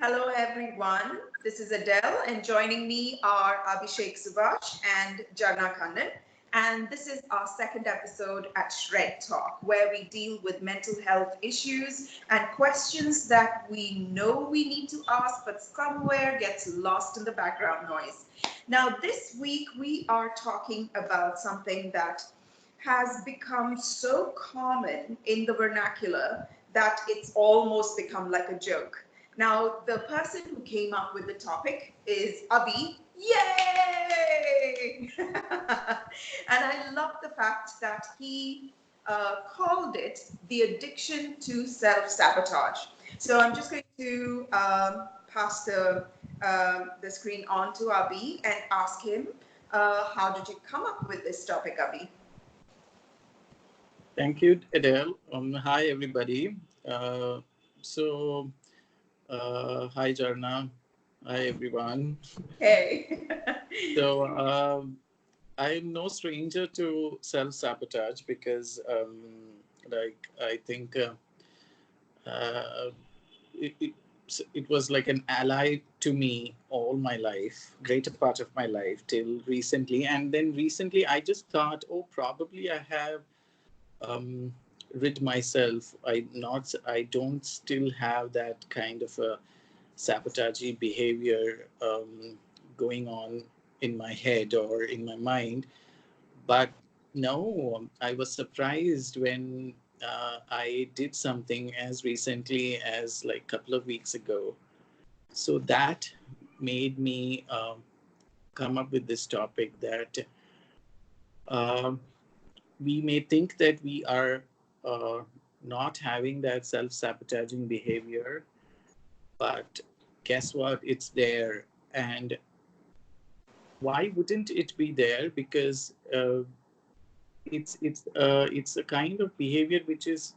Hello, everyone. This is Adele, and joining me are Abhishek Subhash and Jarna Khandan. And this is our second episode at Shred Talk, where we deal with mental health issues and questions that we know we need to ask, but somewhere gets lost in the background noise. Now, this week we are talking about something that has become so common in the vernacular that it's almost become like a joke. Now, the person who came up with the topic is Abhi. Yay! And I love the fact that he called it the addiction to self sabotage. So I'm just going to pass the screen on to Abhi and ask him, how did you come up with this topic, Abhi? Thank you, Adele. Hi, everybody. Uh, so, Hi, Jarna. Hi, everyone. Hey. So, I'm no stranger to self-sabotage because, I think uh, it, it, it was like an ally to me all my life, greater part of my life till recently. And then recently, I just thought, oh, probably I have um, rid myself. I don't still have that kind of a sabotagey behavior going on in my head or in my mind. But no, I was surprised when I did something as recently as like a couple of weeks ago. So that made me come up with this topic that um we may think that we are uh, not having that self sabotaging behavior, but guess what? It's there. And why wouldn't it be there? Because it's a kind of behavior which is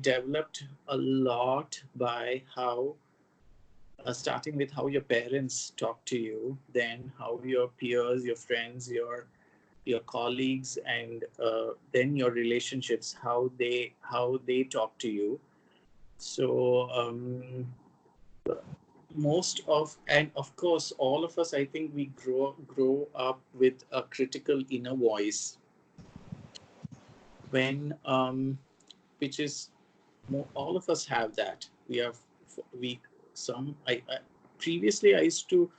developed a lot by how starting with how your parents talk to you, then how your peers, your friends, your colleagues, and then your relationships, how they talk to you. So most of, and of course all of us, I think we grow up with a critical inner voice when which is all of us have that. We some I previously I used to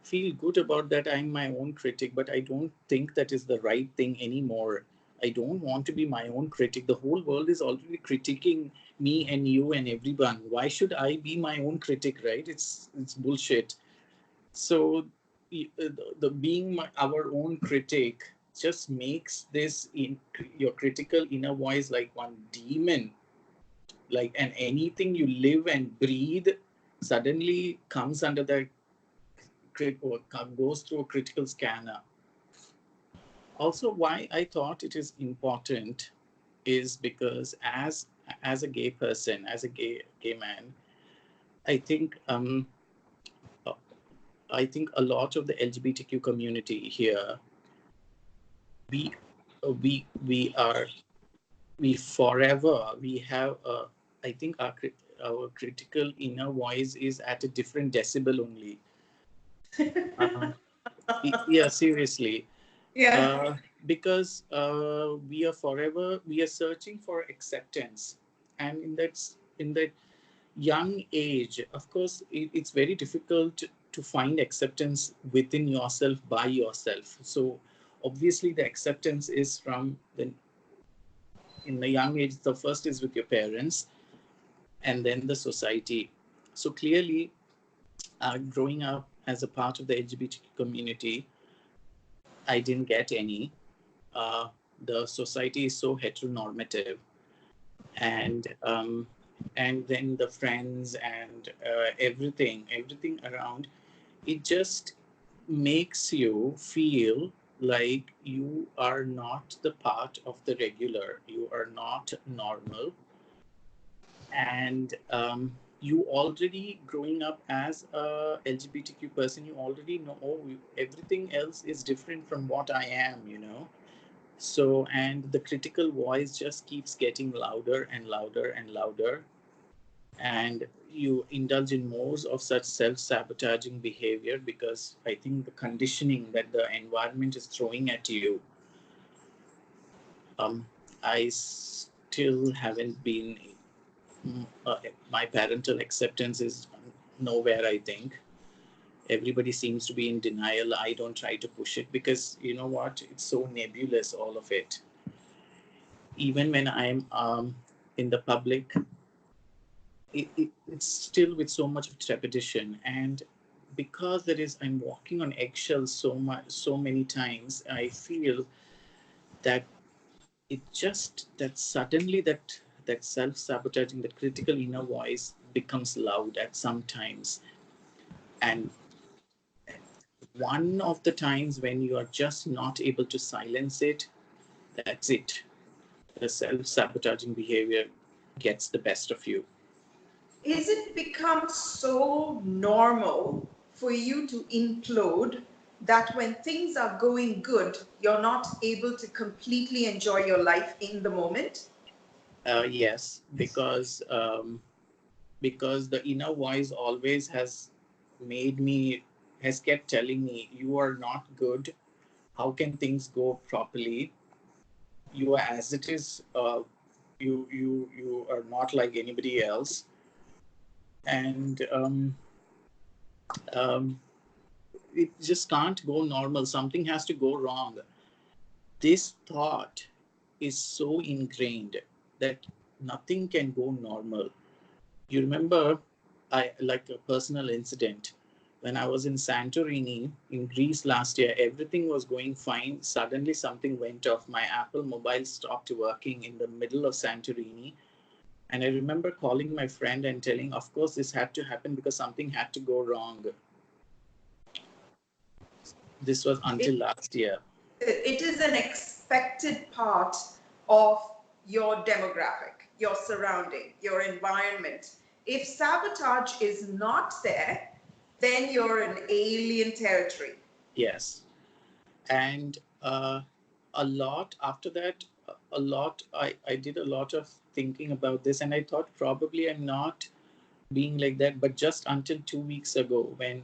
feel good about that I'm my own critic, but I don't think that is the right thing anymore. I don't want to be my own critic. The whole world is already critiquing me and you and everyone. Why should I be my own critic, right? It's bullshit. So the being our own critic just makes this in your critical inner voice like one demon, like, and anything you live and breathe suddenly comes under the or goes through a critical scanner. Also, why I thought it is important is because as a gay person, as a gay man, I think uh, I think a lot of the LGBTQ community here, we we are, we forever we have I think our critical inner voice is at a different decibel only. uh, yeah, seriously. Yeah. uh, because we are forever we are searching for acceptance, and in that young age, of course, it's very difficult to find acceptance within yourself by yourself. So obviously the acceptance is from the in the young age. The first is with your parents and then the society. So clearly, growing up as a part of the LGBTQ community, I didn't get any. Uh, the society is so heteronormative, and and then the friends and everything around, it just makes you feel like you are not the part of the regular. You are not normal, and you already growing up as a LGBTQ person, you already know, oh, everything else is different from what I am, you know. So, and the critical voice just keeps getting louder and louder and louder. and you indulge in more of such self-sabotaging behavior because I think the conditioning that the environment is throwing at you, um, I still haven't been. My parental acceptance is nowhere. I think everybody seems to be in denial. I don't try to push it because you know what? It's so nebulous, all of it. Even when I'm in the public, it's still with so much of trepidation. And because there is, I'm walking on eggshells so much, so many times, I feel that it just, that suddenly that self-sabotaging, that critical inner voice becomes loud at some times. And one of the times when you are just not able to silence it, that's it. The self-sabotaging behavior gets the best of you. Is it become so normal for you to implode that when things are going good, you're not able to completely enjoy your life in the moment? Yes, because the inner voice always made me has kept telling me you are not good. How can things go properly? You are as it is. You are not like anybody else, and um, it just can't go normal. Something has to go wrong. This thought is so ingrained that nothing can go normal. You remember, I like a personal incident. When I was in Santorini in Greece last year, everything was going fine. Suddenly, something went off. My Apple mobile stopped working in the middle of Santorini. And I remember calling my friend and telling, of course, this had to happen because something had to go wrong. This was It, until last year. it is an expected part of your demographic, your surrounding, your environment. If sabotage is not there, then you're in alien territory. Yes. And a lot after that, a lot, I did a lot of thinking about this, and I thought probably I'm not being like that. But just until 2 weeks ago, when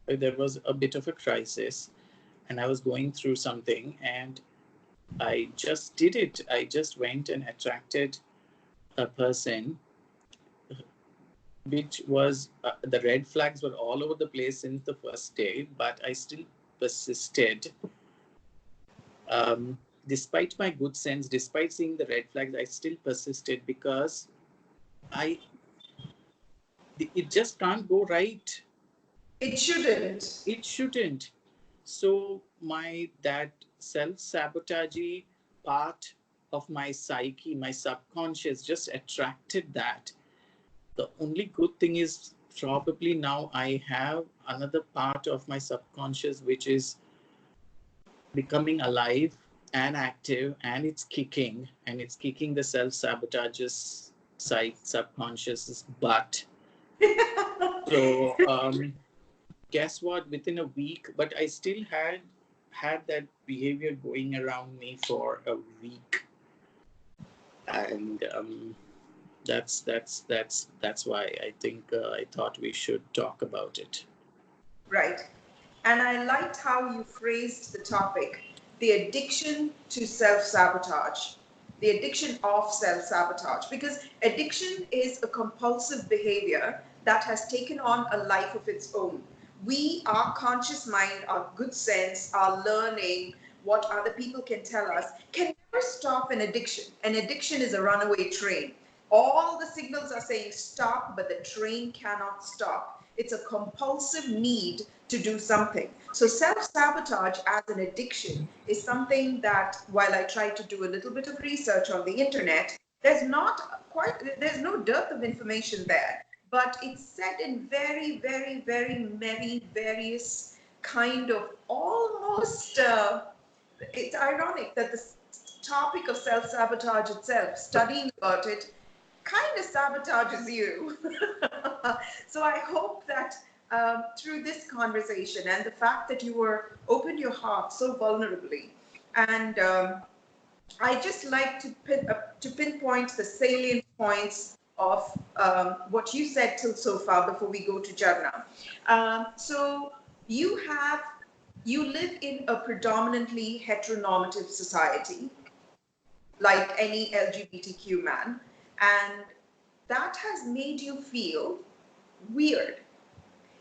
there was a bit of a crisis and I was going through something, and I just did it. I just went and attracted a person, which was the red flags were all over the place since the first day, but I still persisted. Um, Despite my good sense, despite seeing the red flags, I still persisted because I it just can't go right. It shouldn't. It shouldn't. So my that self-sabotaging part of my psyche, my subconscious just attracted that. The only good thing is probably now I have another part of my subconscious which is becoming alive and active, and it's kicking the self-sabotages side subconscious butt. So guess what, within a week, but I still had that behavior going around me for a week. And that's why I think I thought we should talk about it. Right. And I liked how you phrased the topic, the addiction to self sabotage, the addiction of self sabotage, because addiction is a compulsive behavior that has taken on a life of its own. We, our conscious mind, our good sense, our learning, what other people can tell us, can never stop an addiction. An addiction is a runaway train. All the signals are saying stop, but the train cannot stop. It's a compulsive need to do something. So self-sabotage as an addiction is something that, while I try to do a little bit of research on the internet, there's no dearth of information there, but it's said in very, very, very many various kind of almost, it's ironic that the topic of self-sabotage itself, studying about it, kind of sabotages you. So I hope that through this conversation and the fact that you were open your heart so vulnerably, and I just like to pinpoint the salient points of what you said till so far before we go to Jarna. So you have you live in a predominantly heteronormative society, like any LGBTQ man, and that has made you feel weird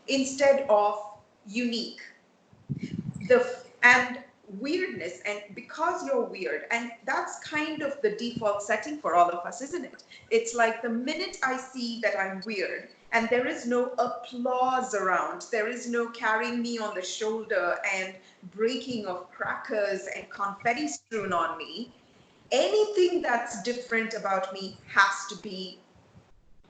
instead of unique. And weirdness, and because you're weird, and that's kind of the default setting for all of us, isn't it? It's like the minute I see that I'm weird and there is no applause around, there is no carrying me on the shoulder and breaking of crackers and confetti strewn on me, anything that's different about me has to be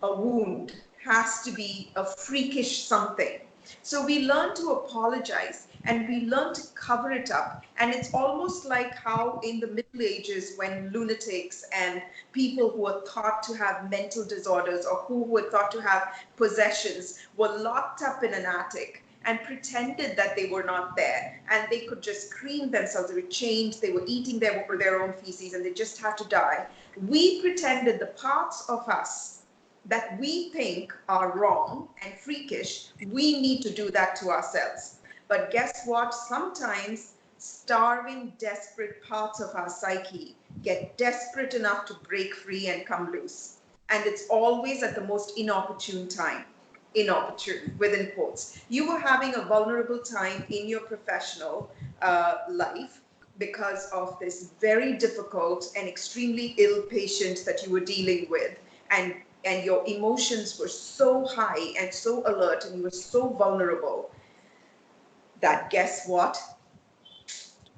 a wound, has to be a freakish something. So we learn to apologize and we learn to cover it up. And it's almost like how in the Middle Ages, when lunatics and people who were thought to have mental disorders or who were thought to have possessions were locked up in an attic and pretended that they were not there, and they could just scream themselves. They were chained, they were eating their own feces, and they just had to die. We pretended the parts of us that we think are wrong and freakish, we need to do that to ourselves. But guess what? Sometimes starving, desperate parts of our psyche get desperate enough to break free and come loose. And it's always at the most inopportune time. Inopportune, within quotes. You were having a vulnerable time in your professional life because of this very difficult and extremely ill patient that you were dealing with, and your emotions were so high and so alert and you were so vulnerable that, guess what?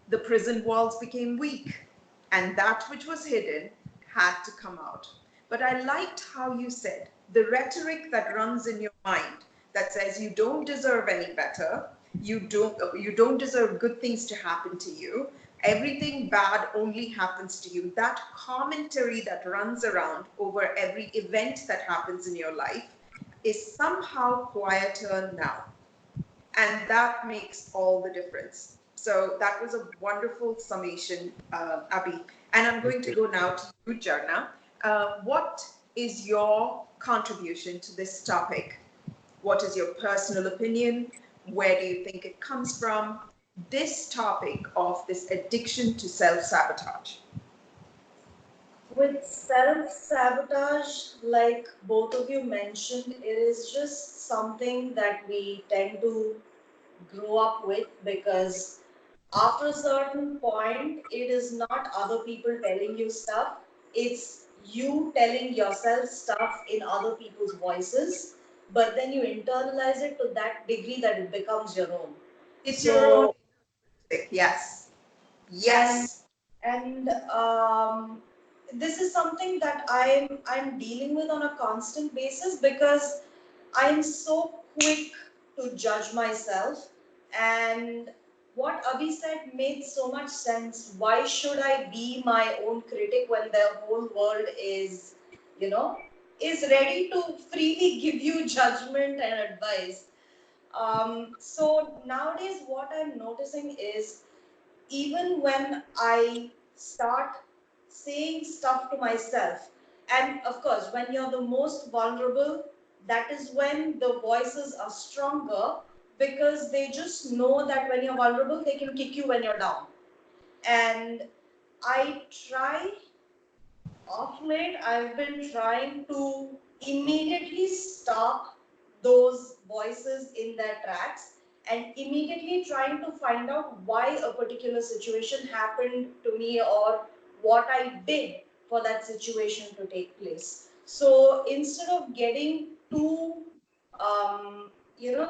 The prison walls became weak, and that which was hidden had to come out. But I liked how you said the rhetoric that runs in your mind that says you don't deserve any better, you don't deserve good things to happen to you, everything bad only happens to you. That commentary that runs around over every event that happens in your life is somehow quieter now. And that makes all the difference. So that was a wonderful summation, Abhi. And I'm going to Okay. go now to you, Jarna. What is your contribution to this topic? What is your personal opinion? Where do you think it comes from? This topic of this addiction to self sabotage. With self sabotage, like both of you mentioned, it is just something that we tend to grow up with because after a certain point, it is not other people telling you stuff, it's you telling yourself stuff in other people's voices, but then you internalize it to that degree that it becomes your own. It's your own. So, Yes. and Yes. and this is something that I'm dealing with on a constant basis because I'm so quick to judge myself. And what Abhi said made so much sense. Why should I be my own critic when the whole world is, you know, is ready to freely give you judgment and advice? So nowadays, what I'm noticing is even when I start saying stuff to myself, and of course, when you're the most vulnerable, that is when the voices are stronger because they just know that when you're vulnerable, they can kick you when you're down. And I try of late, I've been trying to immediately stop those voices in their tracks and immediately trying to find out why a particular situation happened to me or what I did for that situation to take place. So instead of getting too,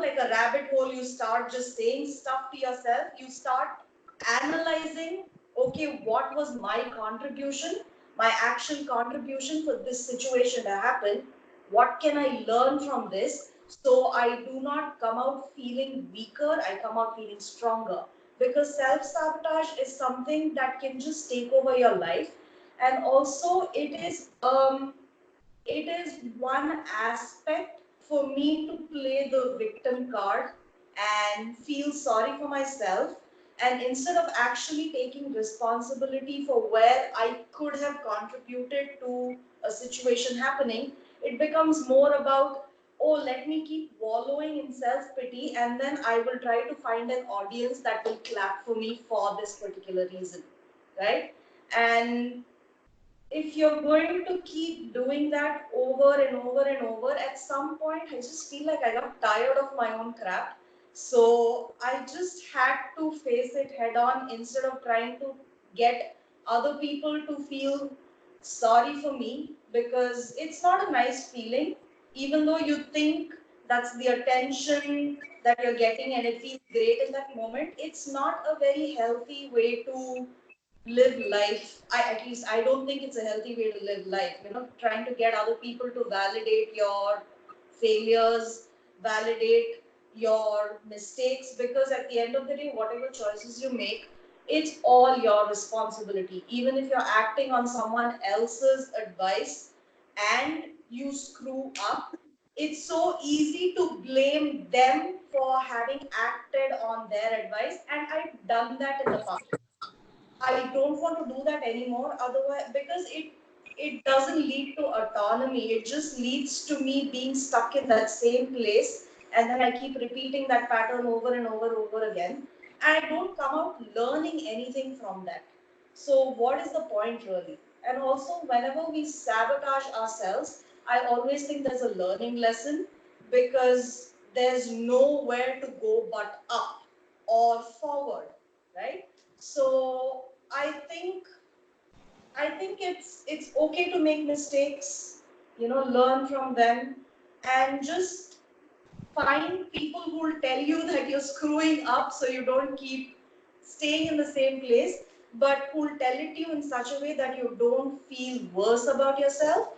like a rabbit hole, you start just saying stuff to yourself, you start analyzing, okay, what was my contribution, my actual contribution for this situation to happen? What can I learn from this so I do not come out feeling weaker, I come out feeling stronger? Because self sabotage is something that can just take over your life, and also it is one aspect for me to play the victim card and feel sorry for myself. And instead of actually taking responsibility for where I could have contributed to a situation happening, It becomes more about, oh, let me keep wallowing in self-pity, and then I will try to find an audience that will clap for me for this particular reason, right? And if you're going to keep doing that over and over and over, at some point I just feel like I got tired of my own crap. So I just had to face it head on instead of trying to get other people to feel sorry for me, because it's not a nice feeling. Even though you think that's the attention that you're getting and it feels great in that moment, it's not a very healthy way to live life. At least I don't think it's a healthy way to live life. Trying to get other people to validate your failures, validate your mistakes, because at the end of the day, whatever choices you make, it's all your responsibility. Even if you're acting on someone else's advice and you screw up, it's so easy to blame them for having acted on their advice, and I've done that in the past. I don't want to do that anymore. Otherwise, because it doesn't lead to autonomy. It just leads to me being stuck in that same place, and then I keep repeating that pattern over and over again, and I don't come out learning anything from that. So what is the point really? And also, whenever we sabotage ourselves, I always think there's a learning lesson, because there's nowhere to go but up or forward, right? So I think it's okay to make mistakes, learn from them, and just find people who will tell you that you're screwing up so you don't keep staying in the same place, but who will tell it to you in such a way that you don't feel worse about yourself,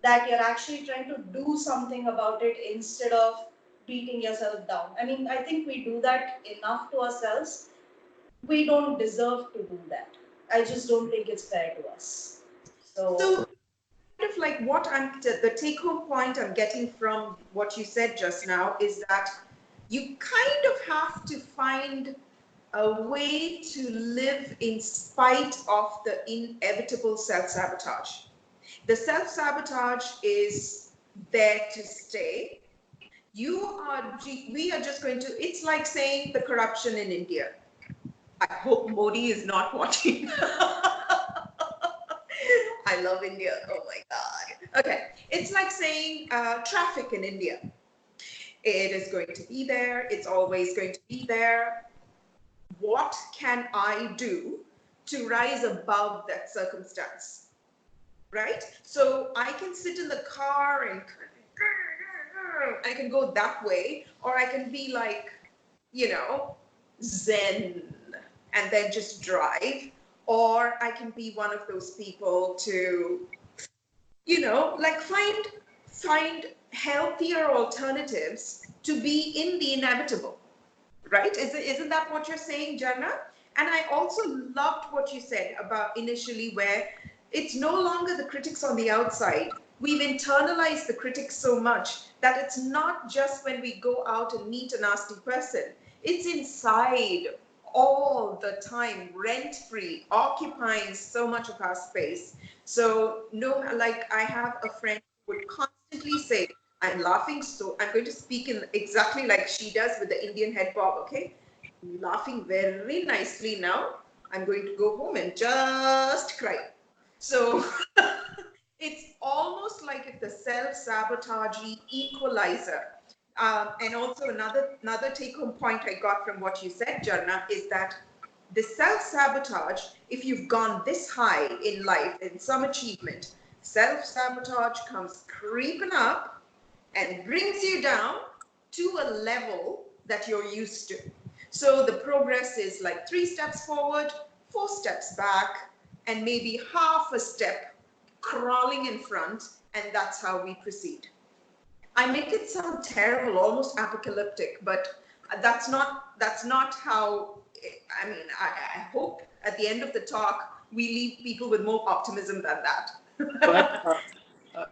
that you're actually trying to do something about it instead of beating yourself down. I mean, I think we do that enough to ourselves. We don't deserve to do that. I just don't think it's fair to us. So kind of like the take home point I'm getting from what you said just now is that you kind of have to find a way to live in spite of the inevitable self-sabotage. The self-sabotage is there to stay. We are just going to, it's like saying the corruption in India. I hope Modi is not watching. I love India. Oh my God. Okay. It's like saying traffic in India. It is going to be there. It's always going to be there. What can I do to rise above that circumstance? Right? So I can sit in the car and I can go that way, or I can be like, zen and then just drive, or I can be one of those people to, like find healthier alternatives to be in the inevitable, right? Isn't that what you're saying, Jana? And I also loved what you said about initially, where it's no longer the critics on the outside. We've internalized the critics so much that it's not just when we go out and meet a nasty person, it's inside all the time, rent free, occupying so much of our space. So, no, like I have a friend who would constantly say, I'm laughing, so I'm going to speak in exactly like she does with the Indian head bob, okay? Laughing very nicely now. I'm going to go home and just cry. So it's almost like if the self-sabotaging equalizer. And also another take-home point I got from what you said, Jarna, is that the self-sabotage, if you've gone this high in life, in some achievement, self-sabotage comes creeping up and brings you down to a level that you're used to. So the progress is like 3 steps forward, 4 steps back, and maybe half a step crawling in front, and that's how we proceed. I make it sound terrible, almost apocalyptic, but that's not how. I mean, I hope at the end of the talk we leave people with more optimism than that. But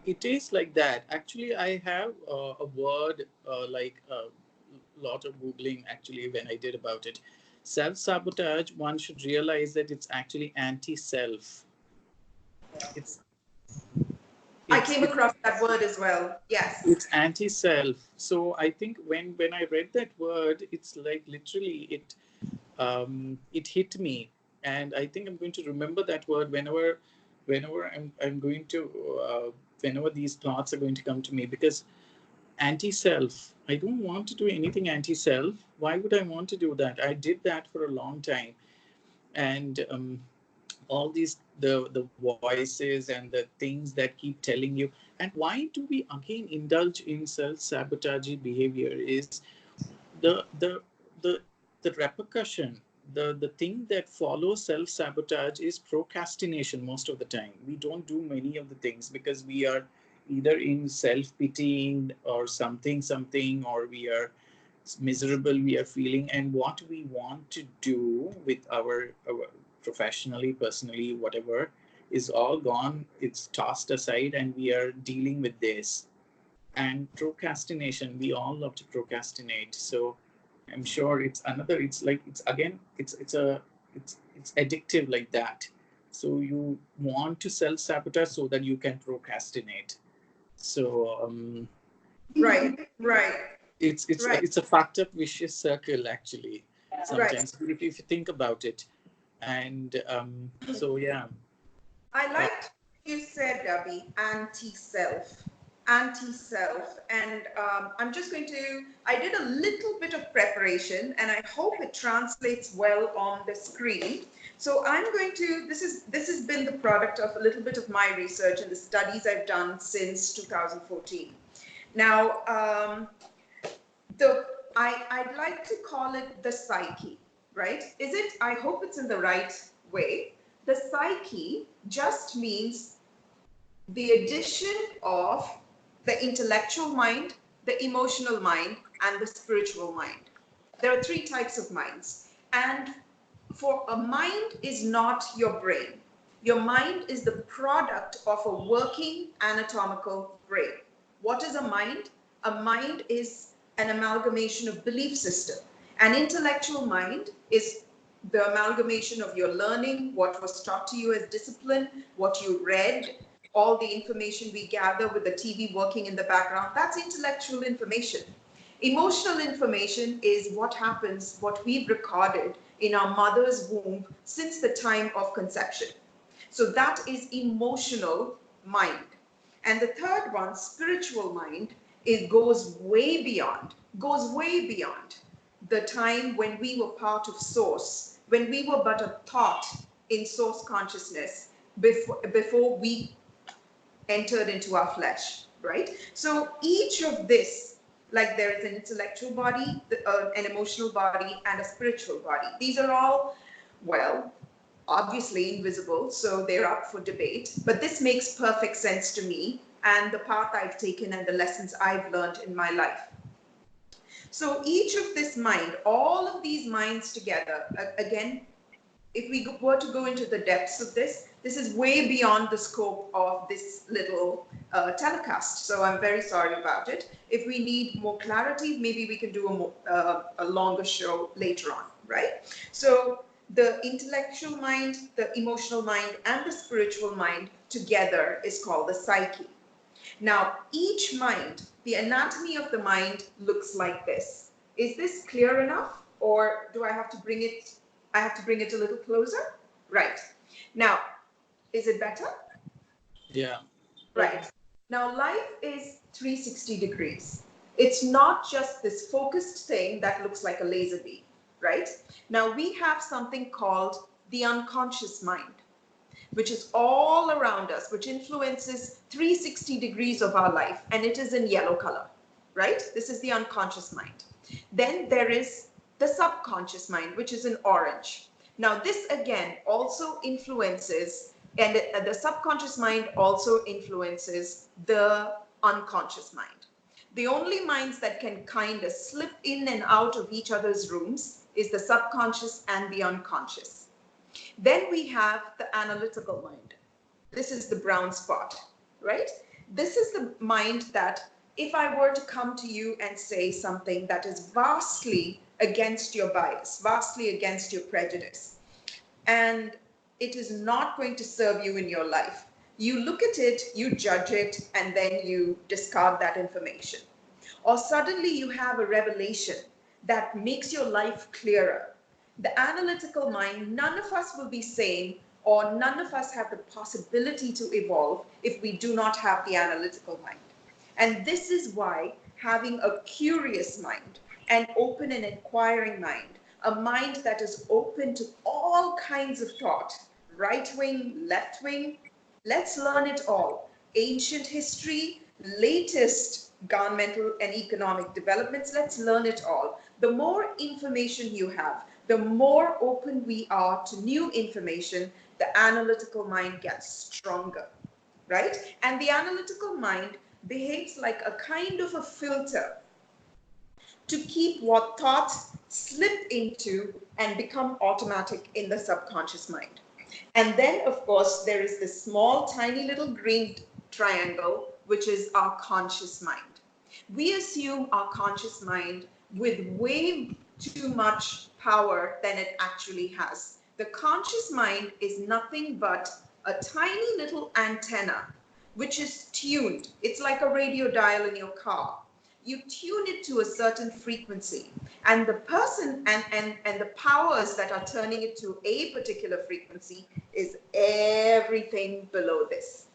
it is like that. Actually, I have a word like a lot of Googling actually when I did about it. Self sabotage, one should realize that it's actually anti self. It's I came across that word as well. Yes. It's anti-self. So I think when I read that word, it's like literally it hit me, and I think I'm going to remember that word whenever I'm going to whenever these thoughts are going to come to me, because anti-self, I don't want to do anything anti-self. Why would I want to do that? I did that for a long time, and all these the voices and the things that keep telling you. And why do we again indulge in self-sabotage behavior is the the the the repercussion, the thing that follows self-sabotage is procrastination. Most of the time we don't do many of the things because we are either in self-pitying or something, or we are miserable, we are feeling, and what we want to do with our professionally, personally, whatever, is all gone, it's tossed aside, and we are dealing with this. And procrastination, we all love to procrastinate. So I'm sure it's another, it's like, it's again, it's addictive like that. So you want to self-sabotage so that you can procrastinate. So Right. Right. it's a fucked up vicious circle actually, Right. sometimes, if you think about it. And so yeah. I liked you said, Abby, anti-self, and I'm just going to. I did a little bit of preparation, and I hope it translates well on the screen. So I'm going to. This has been the product of a little bit of my research and the studies I've done since 2014. Now, I'd like to call it the psyche, right? Is it? I hope it's in the right way. The psyche just means the addition of the intellectual mind, the emotional mind, and the spiritual mind. There are three types of minds. And for a mind is not your brain. Your mind is the product of a working anatomical brain. What is a mind? A mind is an amalgamation of belief system. An intellectual mind is the amalgamation of your learning, what was taught to you as discipline, what you read, all the information we gather with the TV working in the background. That's intellectual information. Emotional information is what happens, what we've recorded in our mother's womb since the time of conception. So that is emotional mind. And the third one, spiritual mind, it goes way beyond the time when we were part of source, when we were but a thought in source consciousness before we entered into our flesh, right? So each of this, like there is an intellectual body, an emotional body, and a spiritual body. These are all, well, obviously invisible, so they're up for debate, but this makes perfect sense to me and the path I've taken and the lessons I've learned in my life. So each of this mind, all of these minds together, again, if we were to go into the depths of this, this is way beyond the scope of this little telecast. So I'm very sorry about it. If we need more clarity, maybe we can do a longer show later on, right? So the intellectual mind, the emotional mind, and the spiritual mind together is called the psyche. Now, each mind, the anatomy of the mind looks like this. Is this clear enough? Or do I have to bring it, a little closer? Right. Now, is it better? Yeah. Right. Now, life is 360 degrees. It's not just this focused thing that looks like a laser beam, right? Now, we have something called the unconscious mind, which is all around us, which influences 360 degrees of our life, and it is in yellow color, right? This is the unconscious mind. Then there is the subconscious mind, which is in orange. Now, this again also influences, and the subconscious mind also influences the unconscious mind. The only minds that can kind of slip in and out of each other's rooms is the subconscious and the unconscious. Then we have the analytical mind. This is the brown spot, right? This is the mind that if I were to come to you and say something that is vastly against your bias, vastly against your prejudice, and it is not going to serve you in your life, You look at it, you judge it, and then you discard that information. Or suddenly you have a revelation that makes your life clearer. The analytical mind, none of us will be sane, or none of us have the possibility to evolve if we do not have the analytical mind. And this is why having a curious mind, an open and inquiring mind, a mind that is open to all kinds of thought, right wing, left wing, let's learn it all. Ancient history, latest governmental and economic developments, let's learn it all. The more information you have, the more open we are to new information, the analytical mind gets stronger, right? And the analytical mind behaves like a kind of a filter to keep what thoughts slip into and become automatic in the subconscious mind. And then, of course, there is this small, tiny little green triangle, which is our conscious mind. We assume our conscious mind with way too much power than it actually has. The conscious mind is nothing but a tiny little antenna, which is tuned. It's like a radio dial in your car. You tune it to a certain frequency, and the person and the powers that are turning it to a particular frequency is everything below this.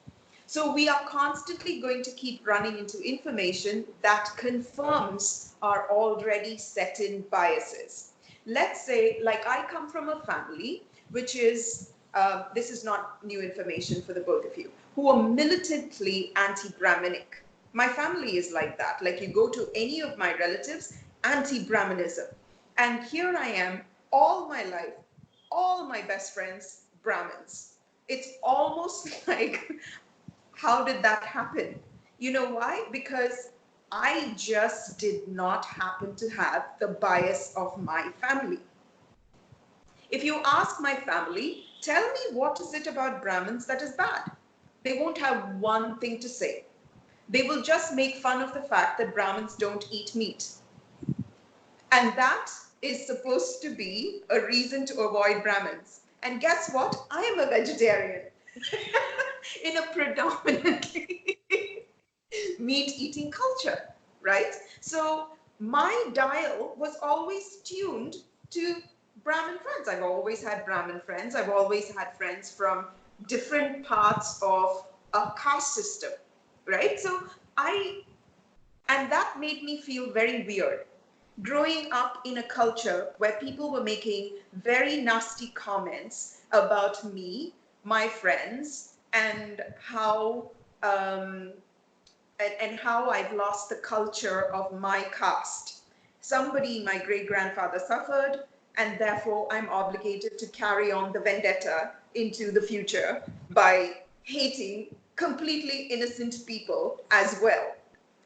So we are constantly going to keep running into information that confirms our already set in biases. Let's say, like, I come from a family which is, this is not new information for the both of you, who are militantly anti-Brahminic. My family is like that. Like, you go to any of my relatives, anti-Brahmanism. And here I am, all my life, all my best friends, Brahmins. It's almost like, how did that happen? You know why? Because I just did not happen to have the bias of my family. If you ask my family, tell me what is it about Brahmins that is bad? They won't have one thing to say. They will just make fun of the fact that Brahmins don't eat meat. And that is supposed to be a reason to avoid Brahmins. And guess what? I am a vegetarian in a predominantly meat-eating culture, right? So my dial was always tuned to Brahmin friends. I've always had Brahmin friends. I've always had friends from different parts of a caste system, right? So and that made me feel very weird. Growing up in a culture where people were making very nasty comments about me, my friends, and how I've lost the culture of my caste. Somebody, my great-grandfather, suffered, and therefore I'm obligated to carry on the vendetta into the future by hating completely innocent people as well.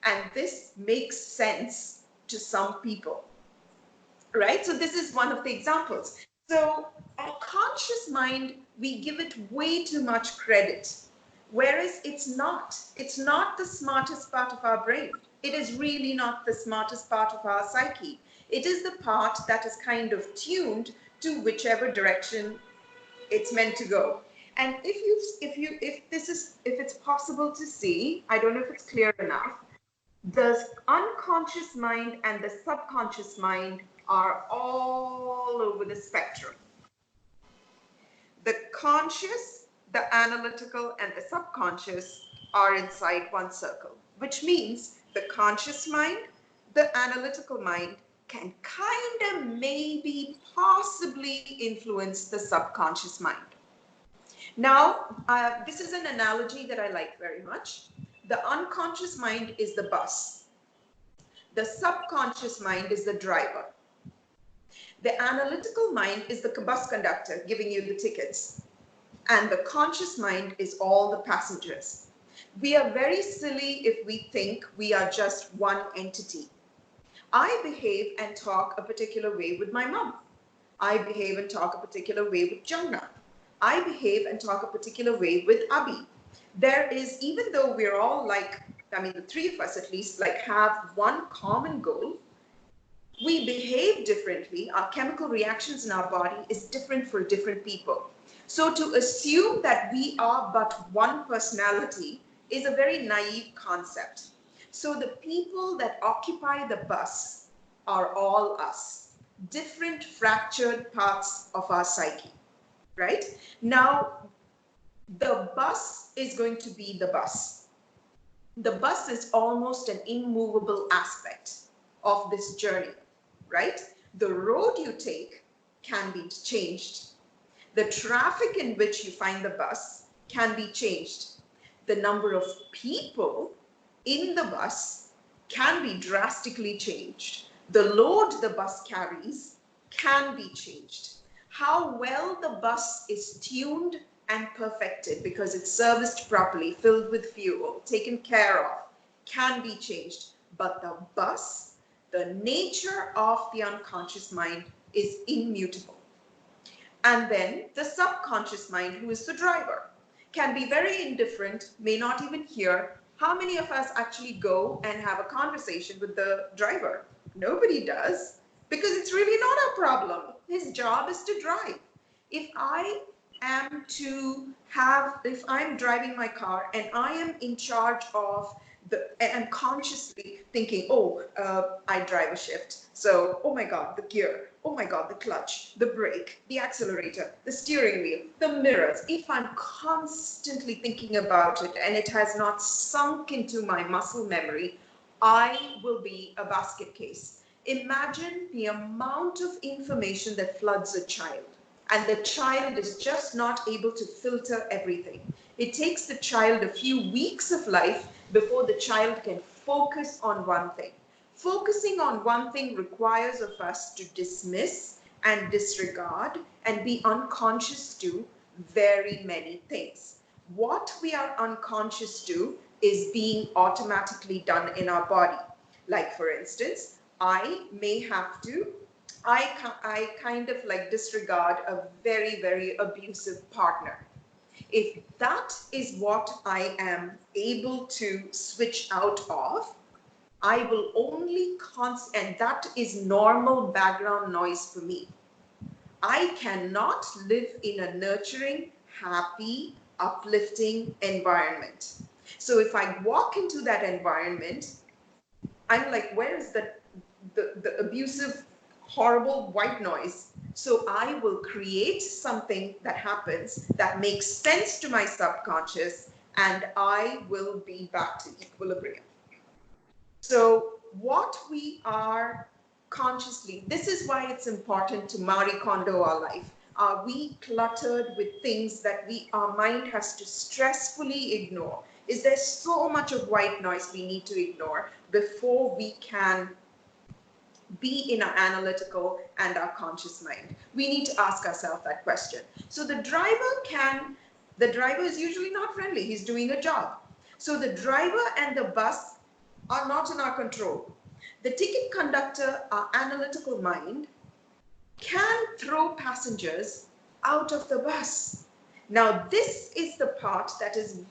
And this makes sense to some people, right? So this is one of the examples. So our conscious mind, we give it way too much credit, whereas it's not. It's not the smartest part of our brain. It is really not the smartest part of our psyche. It is the part that is kind of tuned to whichever direction it's meant to go. And if it's possible to see, I don't know if it's clear enough, the unconscious mind and the subconscious mind are all over the spectrum. The conscious, the analytical, and the subconscious are inside one circle, which means the conscious mind, the analytical mind can kind of maybe possibly influence the subconscious mind. Now, this is an analogy that I like very much. The unconscious mind is the bus. The subconscious mind is the driver. The analytical mind is the bus conductor giving you the tickets. And the conscious mind is all the passengers. We are very silly if we think we are just one entity. I behave and talk a particular way with my mom. I behave and talk a particular way with Jana. I behave and talk a particular way with Abhi. There is, even though we're all like, I mean, the three of us at least, like, have one common goal, we behave differently. Our chemical reactions in our body is different for different people. So to assume that we are but one personality is a very naive concept. So the people that occupy the bus are all us, different fractured parts of our psyche, right? Now, the bus is going to be the bus. The bus is almost an immovable aspect of this journey, right? The road you take can be changed. The traffic in which you find the bus can be changed. The number of people in the bus can be drastically changed. The load the bus carries can be changed. How well the bus is tuned and perfected because it's serviced properly, filled with fuel, taken care of, can be changed. But the bus, the nature of the unconscious mind is immutable. And then the subconscious mind, who is the driver, can be very indifferent, may not even hear. How many of us actually go and have a conversation with the driver? Nobody does, because it's really not our problem. His job is to drive. If I am to have, if I'm driving my car and I am in charge of and consciously thinking, oh, I drive a shift. So, oh my God, the gear, oh my God, the clutch, the brake, the accelerator, the steering wheel, the mirrors. If I'm constantly thinking about it and it has not sunk into my muscle memory, I will be a basket case. Imagine the amount of information that floods a child, and the child is just not able to filter everything. It takes the child a few weeks of life before the child can focus on one thing. Focusing on one thing requires of us to dismiss and disregard and be unconscious to very many things. What we are unconscious to is being automatically done in our body. Like, for instance, I may have to, I kind of like disregard a very, very abusive partner. If that is what I am able to switch out of, I will only and that is normal background noise for me. I cannot live in a nurturing, happy, uplifting environment. So if I walk into that environment, I'm like, where is the abusive, horrible white noise? So I will create something that happens that makes sense to my subconscious, and I will be back to equilibrium. So what we are consciously, this is why it's important to Marie Kondo our life. Are we cluttered with things that our mind has to stressfully ignore? Is there so much of white noise we need to ignore before we can be in our analytical and our conscious mind? We need to ask ourselves that question. So the driver is usually not friendly. He's doing a job. So the driver and the bus are not in our control. The ticket conductor, our analytical mind, can throw passengers out of the bus. Now, this is the part that is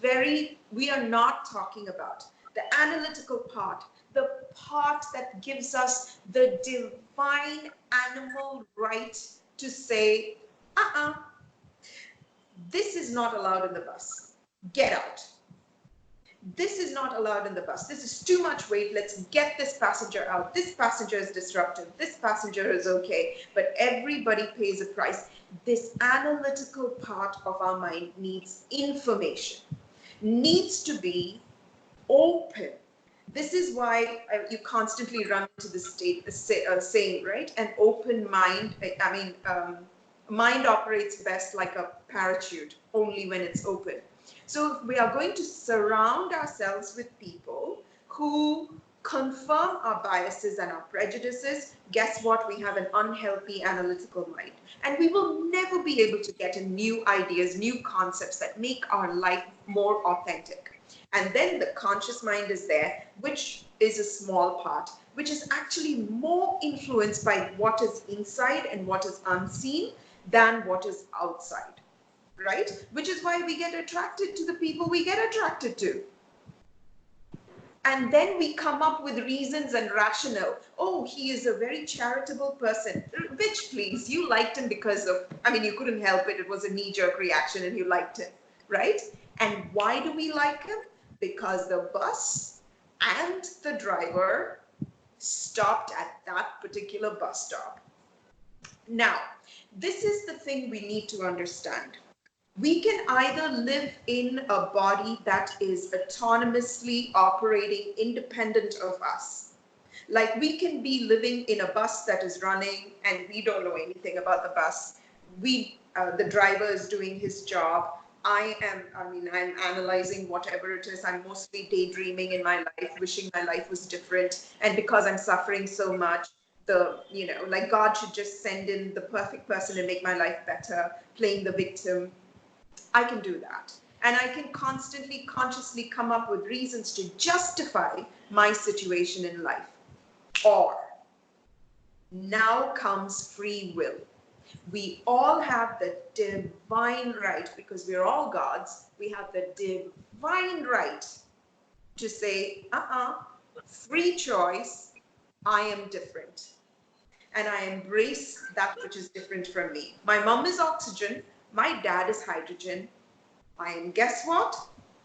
we are not talking about. The analytical part, the part that gives us the divine animal right to say, this is not allowed in the bus. Get out. This is not allowed in the bus. This is too much weight. Let's get this passenger out. This passenger is disruptive. This passenger is okay, but everybody pays a price. This analytical part of our mind needs information, needs to be open. This is why you constantly run into this saying, right? An open mind, mind operates best like a parachute, only when it's open. So if we are going to surround ourselves with people who confirm our biases and our prejudices, guess what? We have an unhealthy analytical mind. And we will never be able to get in new ideas, new concepts that make our life more authentic. And then the conscious mind is there, which is a small part, which is actually more influenced by what is inside and what is unseen than what is outside. Right? Which is why we get attracted to the people we get attracted to. And then we come up with reasons and rationale. Oh, he is a very charitable person. Bitch, please, you liked him because of, I mean, you couldn't help it. It was a knee-jerk reaction and you liked him, right? And why do we like him? Because the bus and the driver stopped at that particular bus stop. Now, this is the thing we need to understand. We can either live in a body that is autonomously operating independent of us. Like we can be living in a bus that is running and we don't know anything about the bus. The driver is doing his job. I'm analyzing whatever it is. I'm mostly daydreaming in my life, wishing my life was different. And because I'm suffering so much, like God should just send in the perfect person and make my life better, playing the victim. I can do that. And I can constantly, consciously come up with reasons to justify my situation in life. Or now comes free will. We all have the divine right, because we're all gods, we have the divine right to say, free choice, I am different. And I embrace that which is different from me. My mom is oxygen, my dad is hydrogen. I am, guess what?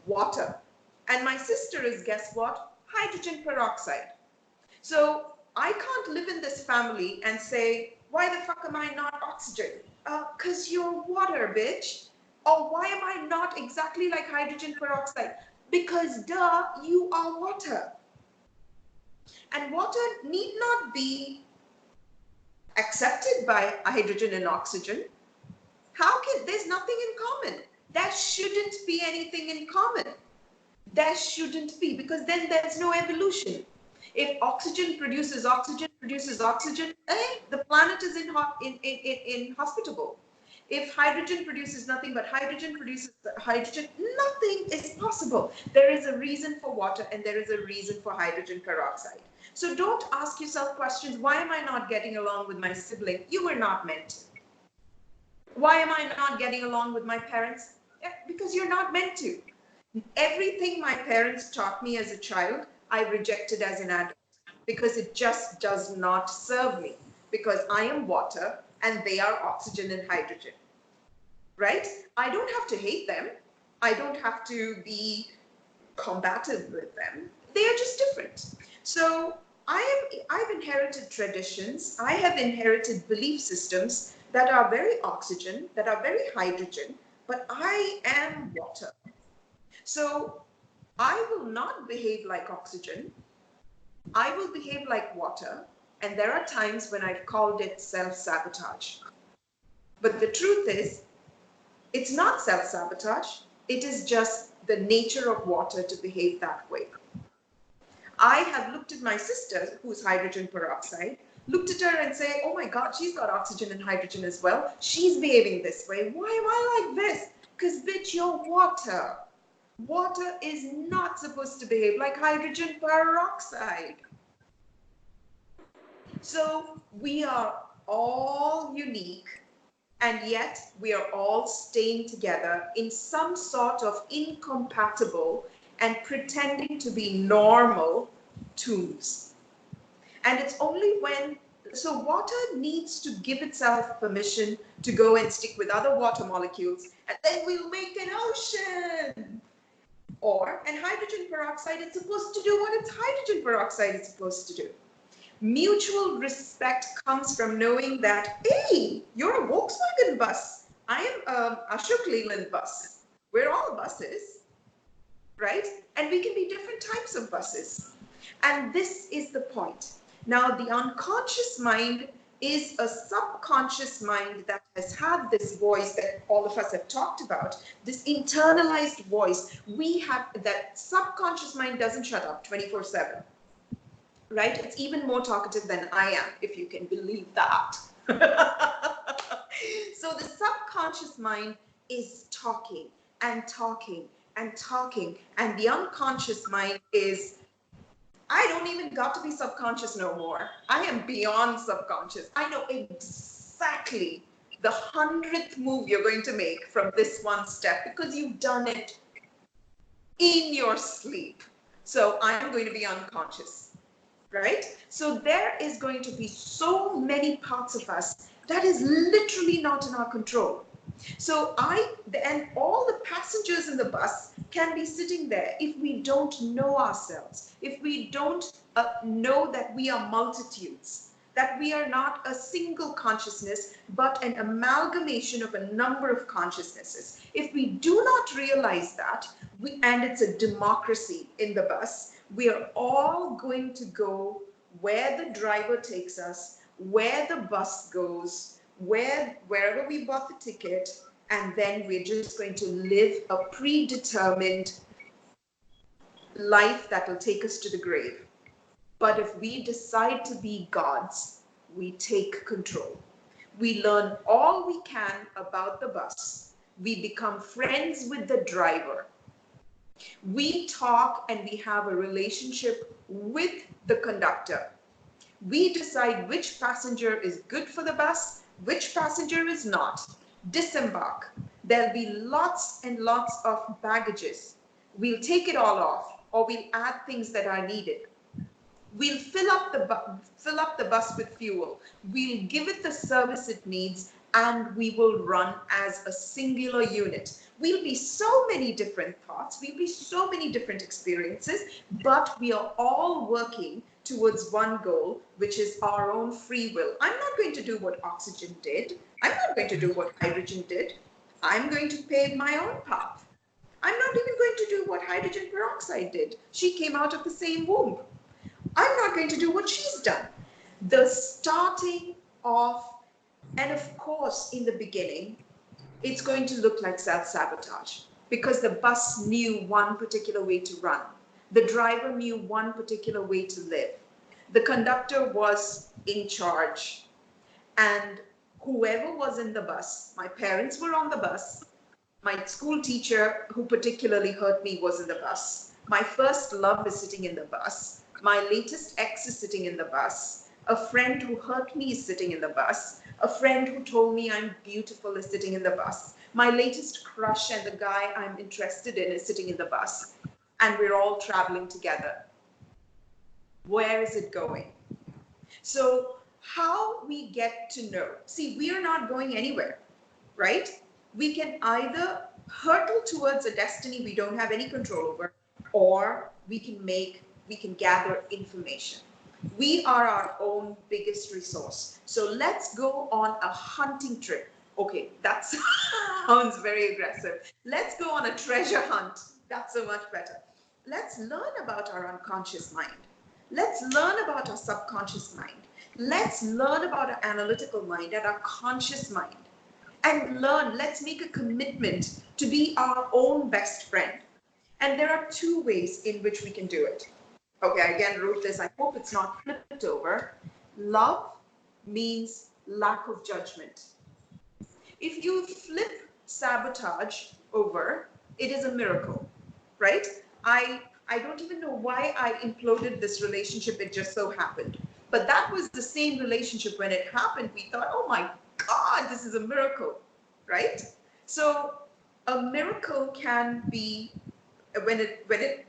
Water. And my sister is, guess what? Hydrogen peroxide. So I can't live in this family and say, why the fuck am I not oxygen? Because you're water, bitch. Or why am I not exactly like hydrogen peroxide? Because duh, you are water. And water need not be accepted by hydrogen and oxygen. There's nothing in common. There shouldn't be anything in common. There shouldn't be, because then there's no evolution. If oxygen produces oxygen, the planet is inhospitable. If hydrogen produces nothing but hydrogen produces hydrogen, nothing is possible. There is a reason for water and there is a reason for hydrogen peroxide. So don't ask yourself questions, why am I not getting along with my sibling? You were not meant to. Why am I not getting along with my parents? Because you're not meant to. Everything my parents taught me as a child, I rejected as an adult because it just does not serve me, because I am water and they are oxygen and hydrogen, right? I don't have to hate them. I don't have to be combative with them. They are just different. So I've inherited traditions. I have inherited belief systems that are very oxygen, that are very hydrogen, but I am water. So I will not behave like oxygen. I will behave like water. And there are times when I've called it self-sabotage. But the truth is, it's not self-sabotage. It is just the nature of water to behave that way. I have looked at my sister, who's hydrogen peroxide, looked at her and say, oh my God, she's got oxygen and hydrogen as well. She's behaving this way. Why am I like this? Because bitch, you're water. Water is not supposed to behave like hydrogen peroxide. So we are all unique, and yet we are all staying together in some sort of incompatible and pretending to be normal twos. And it's only so water needs to give itself permission to go and stick with other water molecules, and then we'll make an ocean. And hydrogen peroxide is supposed to do what its hydrogen peroxide is supposed to do. Mutual respect comes from knowing that, hey, you're a Volkswagen bus. I am Ashok Leyland bus. We're all buses, right? And we can be different types of buses. And this is the point. Now, the unconscious mind is a subconscious mind that has had this voice that all of us have talked about, this internalized voice. We have that subconscious mind doesn't shut up 24/7, right? It's even more talkative than I am, if you can believe that. So the subconscious mind is talking and talking and talking, and the unconscious mind is, I don't even got to be subconscious no more. I am beyond subconscious. I know exactly the 100th move you're going to make from this one step because you've done it in your sleep. So I'm going to be unconscious, right? So there is going to be so many parts of us that is literally not in our control. So and all the passengers in the bus can be sitting there if we don't know ourselves, if we don't know that we are multitudes, that we are not a single consciousness, but an amalgamation of a number of consciousnesses. If we do not realize that, and it's a democracy in the bus, we are all going to go where the driver takes us, where the bus goes, wherever we bought the ticket, and then we're just going to live a predetermined life that will take us to the grave. But if we decide to be gods, we take control. We learn all we can about the bus. We become friends with the driver. We talk and we have a relationship with the conductor. We decide which passenger is good for the bus, which passenger is not. Disembark. There'll be lots and lots of baggages. We'll take it all off, or we'll add things that are needed. We'll fill up the bus with fuel. We'll give it the service it needs, and we will run as a singular unit. We'll be so many different thoughts, we'll be so many different experiences, but we are all working towards one goal, which is our own free will. I'm not going to do what oxygen did. I'm not going to do what hydrogen did. I'm going to pave my own path. I'm not even going to do what hydrogen peroxide did. She came out of the same womb. I'm not going to do what she's done. The starting off, and of course, in the beginning, it's going to look like self-sabotage because the bus knew one particular way to run. The driver knew one particular way to live. The conductor was in charge. And whoever was in the bus, my parents were on the bus. My school teacher, who particularly hurt me, was in the bus. My first love is sitting in the bus. My latest ex is sitting in the bus. A friend who hurt me is sitting in the bus. A friend who told me I'm beautiful is sitting in the bus. My latest crush and the guy I'm interested in is sitting in the bus. And we're all traveling together. Where is it going? So how we get to know, see, we are not going anywhere, right? We can either hurtle towards a destiny we don't have any control over, or we can gather information. We are our own biggest resource. So let's go on a hunting trip. Okay, that sounds very aggressive. Let's go on a treasure hunt. That's so much better. Let's learn about our unconscious mind. Let's learn about our subconscious mind. Let's learn about our analytical mind and our conscious mind. And learn, let's make a commitment to be our own best friend. And there are two ways in which we can do it. Okay, I again wrote this. I hope it's not flipped over. Love means lack of judgment. If you flip sabotage over, it is a miracle, right? I don't even know why I imploded this relationship. It just so happened. But that was the same relationship when it happened. We thought, oh my God, this is a miracle, right? So a miracle can be when it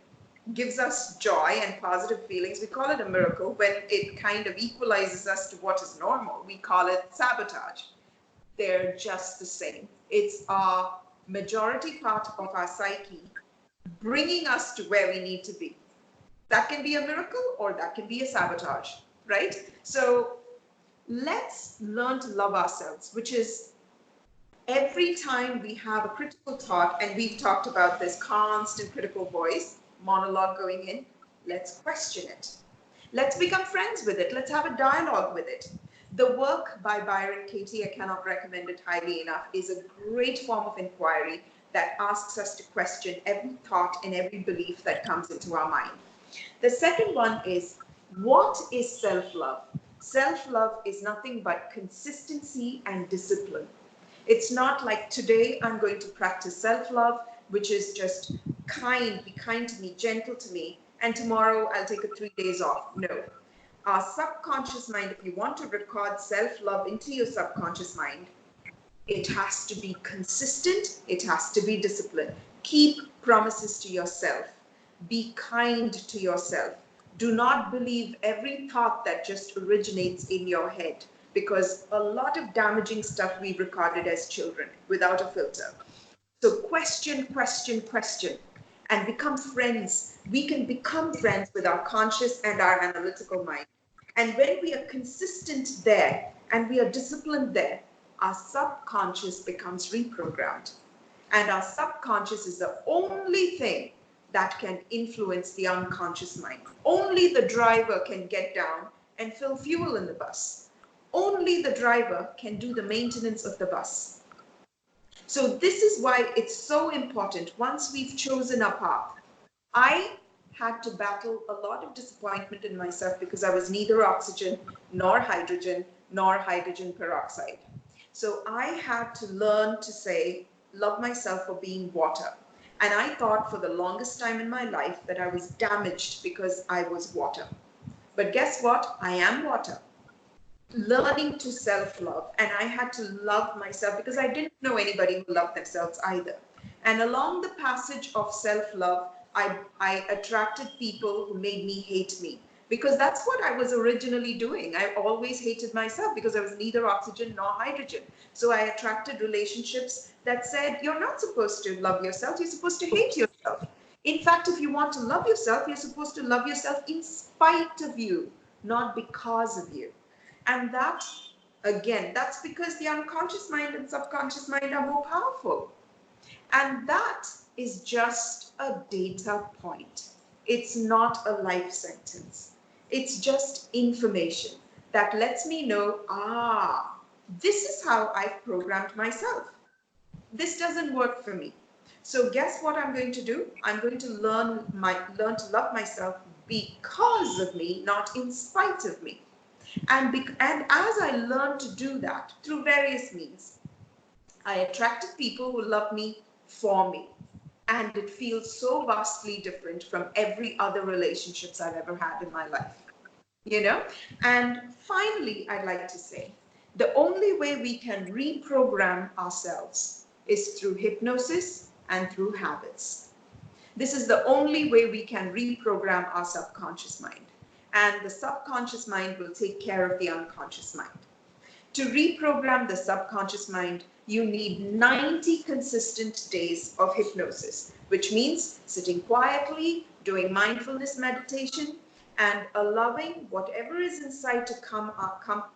gives us joy and positive feelings, we call it a miracle. When it kind of equalizes us to what is normal, we call it sabotage. They're just the same. It's our majority part of our psyche bringing us to where we need to be. That can be a miracle or that can be a sabotage, right? So let's learn to love ourselves, which is every time we have a critical thought, and we've talked about this constant critical voice, monologue going in, let's question it. Let's become friends with it. Let's have a dialogue with it. The work by Byron Katie, I cannot recommend it highly enough, is a great form of inquiry that asks us to question every thought and every belief that comes into our mind. The second one is, what is self-love? Self-love is nothing but consistency and discipline. It's not like today I'm going to practice self-love, which is just be kind to me, gentle to me, and tomorrow I'll take 3 days off. No. Our subconscious mind, if you want to record self-love into your subconscious mind, it has to be consistent, it has to be disciplined. Keep promises to yourself. Be kind to yourself. Do not believe every thought that just originates in your head, because a lot of damaging stuff we recorded as children without a filter. So question, question, question, and become friends. We can become friends with our conscious and our analytical mind. And when we are consistent there and we are disciplined there, our subconscious becomes reprogrammed. And our subconscious is the only thing that can influence the unconscious mind. Only the driver can get down and fill fuel in the bus. Only the driver can do the maintenance of the bus. So this is why it's so important. Once we've chosen a path, I had to battle a lot of disappointment in myself because I was neither oxygen nor hydrogen peroxide. So I had to learn to say, love myself for being water. And I thought for the longest time in my life that I was damaged because I was water. But guess what? I am water. Learning to self-love, and I had to love myself because I didn't know anybody who loved themselves either. And along the passage of self-love, I attracted people who made me hate me, because that's what I was originally doing. I always hated myself because I was neither oxygen nor hydrogen. So I attracted relationships that said, you're not supposed to love yourself, you're supposed to hate yourself. In fact, if you want to love yourself, you're supposed to love yourself in spite of you, not because of you. And that, again, that's because the unconscious mind and subconscious mind are more powerful. And that is just a data point. It's not a life sentence. It's just information that lets me know, this is how I've programmed myself. This doesn't work for me. So guess what I'm going to do? I'm going to learn to love myself because of me, not in spite of me. And as I learned to do that through various means, I attracted people who love me for me. And it feels so vastly different from every other relationships I've ever had in my life. You know? And finally, I'd like to say, the only way we can reprogram ourselves is through hypnosis and through habits. This is the only way we can reprogram our subconscious mind. And the subconscious mind will take care of the unconscious mind. To reprogram the subconscious mind, you need 90 consistent days of hypnosis, which means sitting quietly, doing mindfulness meditation, and allowing whatever is inside to come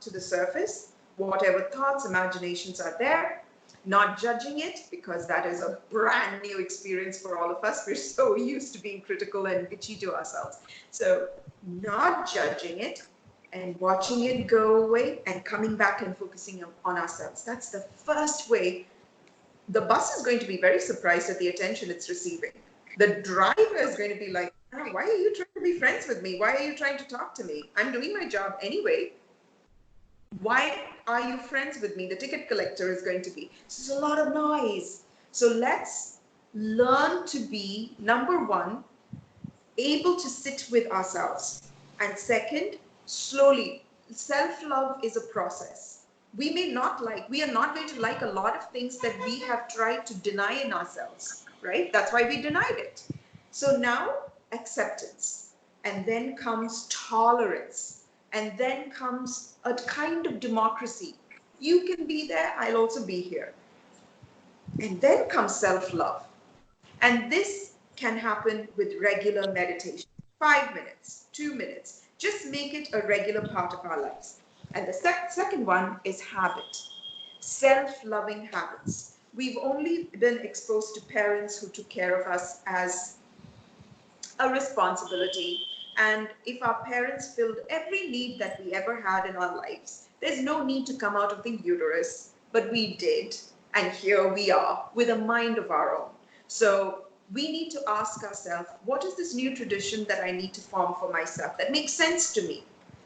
to the surface, whatever thoughts, imaginations are there, not judging it, because that is a brand new experience for all of us. We're so used to being critical and bitchy to ourselves. So not judging it and watching it go away and coming back and focusing on ourselves. That's the first way. The bus is going to be very surprised at the attention it's receiving. The driver is going to be like, why are you trying to be friends with me? Why are you trying to talk to me? I'm doing my job anyway. Why are you friends with me? The ticket collector is going to be. So it's a lot of noise. So let's learn to be, number one, able to sit with ourselves. And second, slowly, self-love is a process. We are not going to like a lot of things that we have tried to deny in ourselves, right? That's why we denied it. So now, acceptance. And then comes tolerance. And then comes a kind of democracy. You can be there, I'll also be here. And then comes self-love. And this can happen with regular meditation. 5 minutes, 2 minutes. Just make it a regular part of our lives. And the second one is habit. Self-loving habits. We've only been exposed to parents who took care of us as a responsibility. And if our parents filled every need that we ever had in our lives, there's no need to come out of the uterus, but we did. And here we are with a mind of our own. So we need to ask ourselves, what is this new tradition that I need to form for myself that makes sense to me?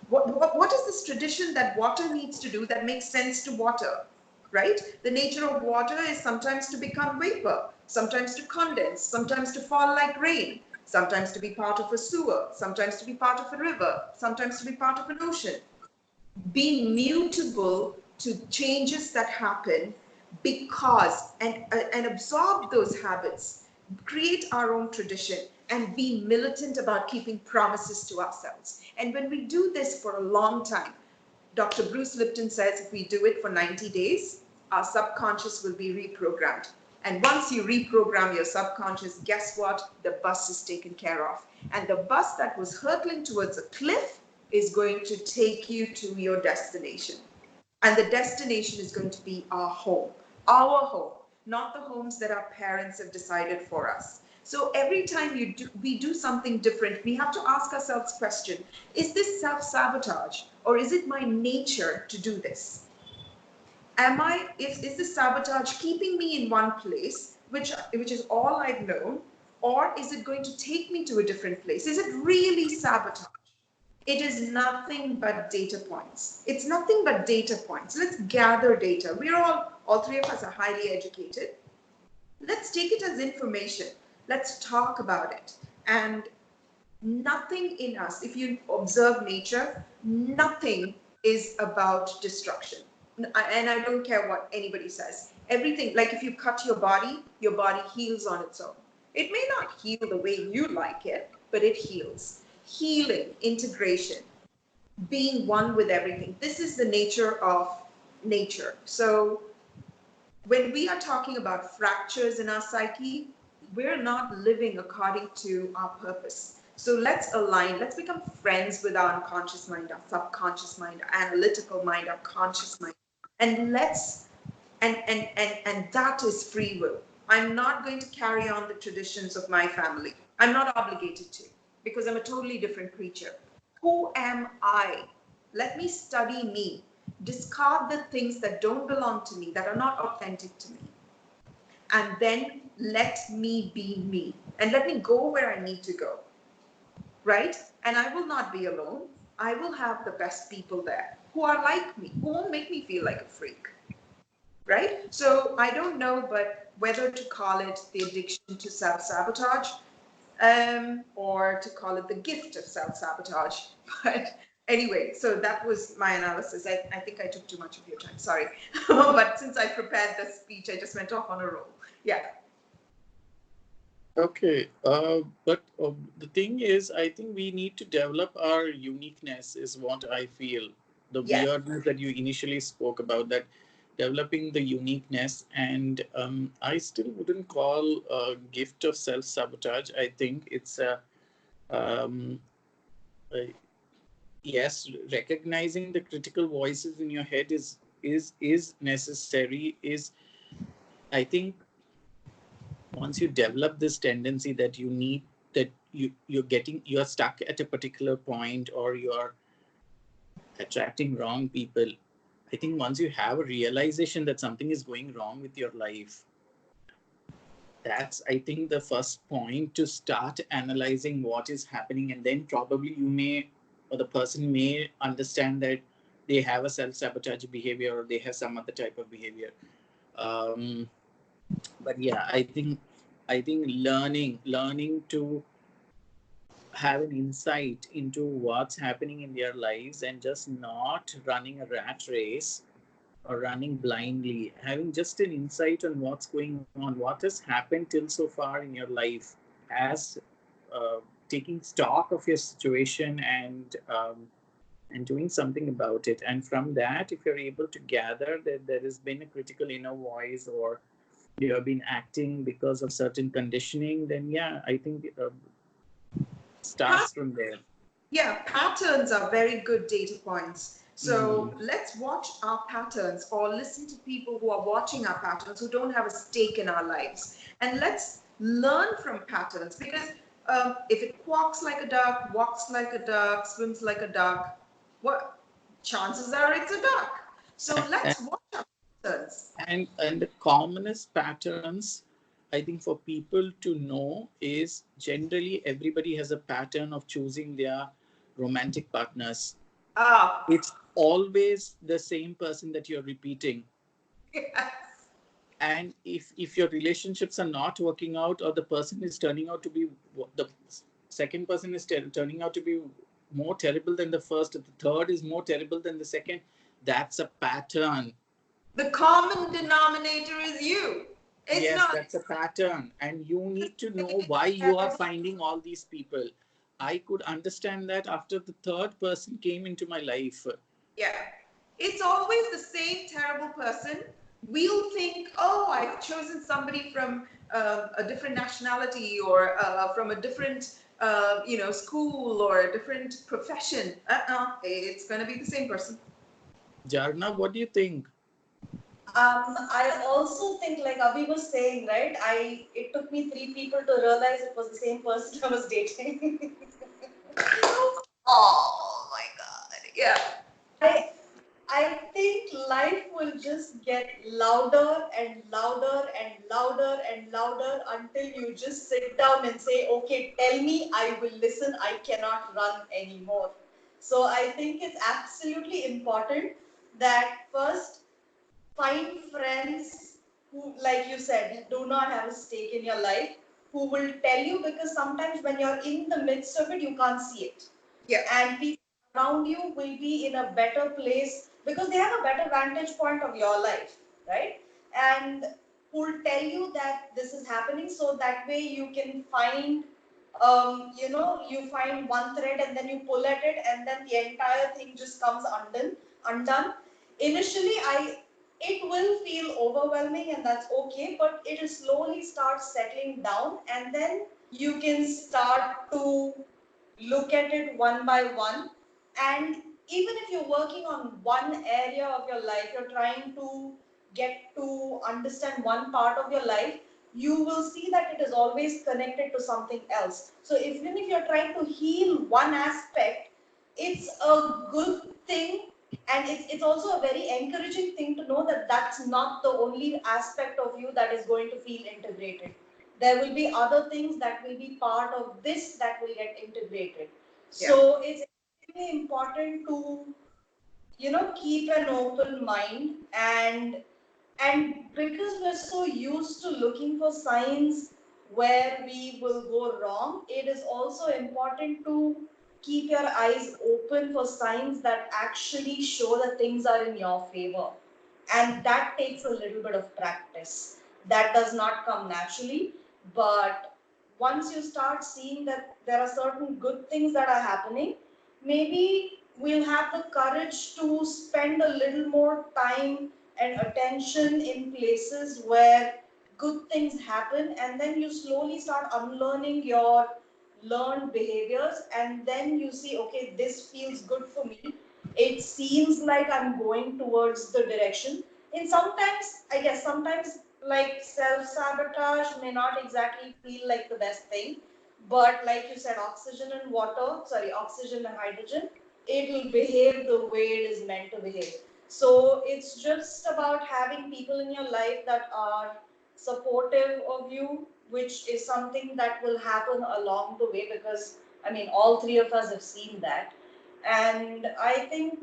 What is this tradition that water needs to do that makes sense to water, right? The nature of water is sometimes to become vapor, sometimes to condense, sometimes to fall like rain, sometimes to be part of a sewer, sometimes to be part of a river, sometimes to be part of an ocean. Be mutable to changes that happen because, and absorb those habits create our own tradition, and be militant about keeping promises to ourselves. And when we do this for a long time, Dr. Bruce Lipton says if we do it for 90 days, our subconscious will be reprogrammed. And once you reprogram your subconscious, guess what? The bus is taken care of. And the bus that was hurtling towards a cliff is going to take you to your destination. And the destination is going to be our home, not the homes that our parents have decided for us. So every time we do something different, we have to ask ourselves question, is this self-sabotage or is it my nature to do this? Is this sabotage keeping me in one place, which is all I've known, or is it going to take me to a different place? Is it really sabotage? It is nothing but data points. It's nothing but data points. Let's gather data. We're all three of us are highly educated. Let's take it as information. Let's talk about it. And nothing in us, if you observe nature, nothing is about destruction. And I don't care what anybody says. Everything, like if you cut your body heals on its own. It may not heal the way you like it, but it heals. Healing, integration, being one with everything. This is the nature of nature. So when we are talking about fractures in our psyche, we're not living according to our purpose. So let's align, let's become friends with our unconscious mind, our subconscious mind, our analytical mind, our conscious mind. And and that is free will. I'm not going to carry on the traditions of my family. I'm not obligated to, because I'm a totally different creature. Who am I? Let me study me. Discard the things that don't belong to me, that are not authentic to me. And then let me be me. And let me go where I need to go. Right? And I will not be alone. I will have the best people there who are like me, who won't make me feel like a freak. Right? So I don't know, but whether to call it the addiction to self-sabotage, or to call it the gift of self-sabotage. But anyway, so that was my analysis. I think I took too much of your time, sorry. But since I prepared the speech, I just went off on a roll. Yeah. Okay, but the thing is, I think we need to develop our uniqueness, is what I feel. The Yes. weirdness that you initially spoke about, that developing the uniqueness, and I still wouldn't call a gift of self-sabotage. I think it's um, a yes, recognizing the critical voices in your head is necessary. Is I think once you develop this tendency that you need, that you're stuck at a particular point, or you're attracting wrong people, I think once you have a realization that something is going wrong with your life, that's, I think, the first point to start analyzing what is happening. And then probably you may, or the person may understand that they have a self-sabotage behavior, or they have some other type of behavior. But yeah, I think learning to have an insight into what's happening in their lives, and just not running a rat race or running blindly, having just an insight on what's going on, what has happened till so far in your life, as taking stock of your situation, and doing something about it. And from that, if you're able to gather that there has been a critical inner voice, or you have been acting because of certain conditioning, then yeah, I think starts from there. Yeah, patterns are very good data points. So let's watch our patterns, or listen to people who are watching our patterns, who don't have a stake in our lives. And let's learn from patterns, because if it quacks like a duck, walks like a duck, swims like a duck, what chances are it's a duck? So let's watch our patterns. And the commonest patterns, I think, for people to know is, generally everybody has a pattern of choosing their romantic partners. Ah, It's always the same person that you're repeating. yes. And if your relationships are not working out, or the person is turning out to be, the second person is turning out to be more terrible than the first, the third is more terrible than the second, that's a pattern. The common denominator is you. It's Yes, not. that's a pattern, and you need to know why you are finding all these people. I could understand that after the third person came into my life. Yeah. It's always the same terrible person. We'll think, oh, I've chosen somebody from a different nationality or from a different, school or a different profession. It's going to be the same person. Jarna, what do you think? I also think, like Abhi was saying, right? It took me three people to realize it was the same person I was dating. Oh my God. Yeah. I I think life will just get louder and louder and louder and louder until you just sit down and say, okay, tell me, I will listen, I cannot run anymore. So I think it's absolutely important that first find friends who, like you said, do not have a stake in your life, who will tell you, because sometimes when you're in the midst of it, you can't see it. Yeah. And people around you will be in a better place because they have a better vantage point of your life, right? And who'll tell you that this is happening, so that way you can find, you find one thread and then you pull at it, and then the entire thing just comes undone. Initially, it will feel overwhelming, and that's okay, but it'll slowly start settling down, and then you can start to look at it one by one. And even if you're working on one area of your life, you're trying to get to understand one part of your life, you will see that it is always connected to something else. So even if you're trying to heal one aspect, it's a good thing, and it's also a very encouraging thing to know that that's not the only aspect of you that is going to feel integrated. There will be other things that will be part of this that will get integrated. So it's extremely important to, keep an open mind, and because we're so used to looking for signs where we will go wrong, it is also important to keep your eyes open for signs that actually show that things are in your favor. And that takes a little bit of practice. That does not come naturally, but once you start seeing that there are certain good things that are happening, maybe we'll have the courage to spend a little more time and attention in places where good things happen, and then you slowly start unlearning your learned behaviors, and then you see, okay, this feels good for me, it seems like I'm going towards the direction. And sometimes, I guess, sometimes like self-sabotage may not exactly feel like the best thing, but like you said, oxygen and hydrogen, it will behave the way it is meant to behave. So it's just about having people in your life that are supportive of you, which is something that will happen along the way, because I mean, all three of us have seen that. And I think,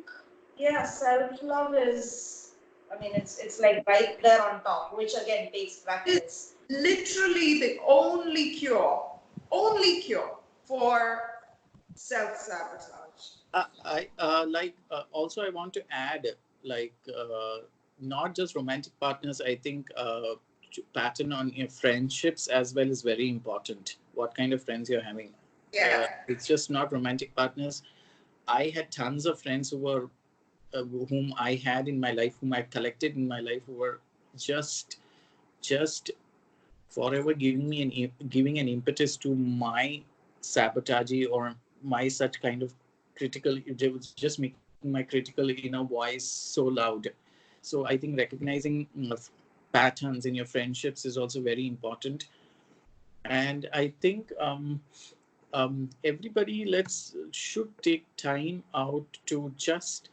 yeah, self love is, I mean, it's like right there on top, which again takes practice. Literally the only cure for self-sabotage. Also I want to add, like not just romantic partners. I think pattern on your friendships as well is very important. What kind of friends you're having? Yeah. It's just not romantic partners. I had tons of friends who were whom I had in my life, whom I collected in my life, who were just just forever giving an impetus to my sabotage or my such kind of critical. It was just making my critical inner voice so loud. So I think recognizing patterns in your friendships is also very important. And I think everybody let's should take time out to just